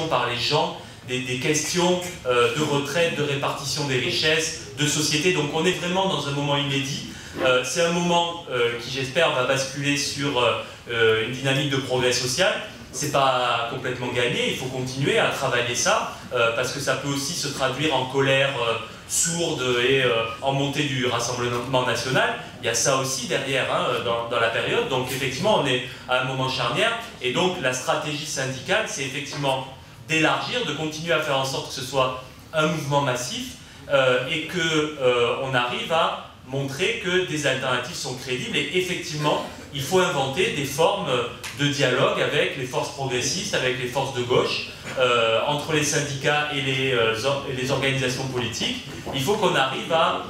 par les gens des questions de retraite, de répartition des richesses, de société. Donc on est vraiment dans un moment inédit. C'est un moment qui, j'espère, va basculer sur une dynamique de progrès social. C'est pas complètement gagné, il faut continuer à travailler ça, parce que ça peut aussi se traduire en colère sourde et en montée du Rassemblement national. Il y a ça aussi derrière dans la période. Donc effectivement, on est à un moment charnière. Et donc la stratégie syndicale, c'est effectivement d'élargir, de continuer à faire en sorte que ce soit un mouvement massif et qu'on arrive à montrer que des alternatives sont crédibles. Et effectivement, il faut inventer des formes de dialogue avec les forces progressistes, avec les forces de gauche, entre les syndicats et les organisations politiques. Il faut qu'on arrive à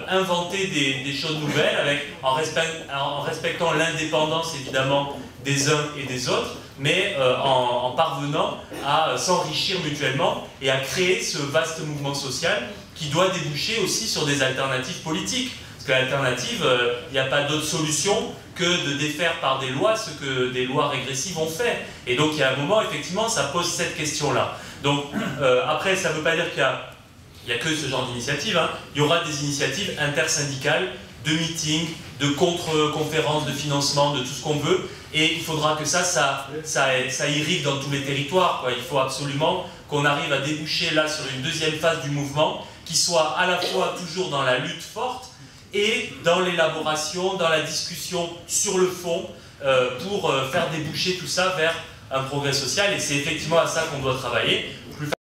inventer des choses nouvelles en respectant l'indépendance, évidemment, des uns et des autres, mais en parvenant à s'enrichir mutuellement et à créer ce vaste mouvement social qui doit déboucher aussi sur des alternatives politiques. Parce que l'alternative, il n'y a pas d'autre solution que de défaire par des lois ce que des lois régressives ont fait. Et donc il y a un moment, effectivement, ça pose cette question-là. Donc après, ça ne veut pas dire qu'il n'y a que ce genre d'initiative. Il y aura des initiatives intersyndicales, de meetings, de contre-conférences, de financement, de tout ce qu'on veut. Et il faudra que ça irrigue dans tous les territoires, quoi. Il faut absolument qu'on arrive à déboucher là sur une deuxième phase du mouvement qui soit à la fois toujours dans la lutte forte et dans l'élaboration, dans la discussion sur le fond pour faire déboucher tout ça vers un progrès social. Et c'est effectivement à ça qu'on doit travailler.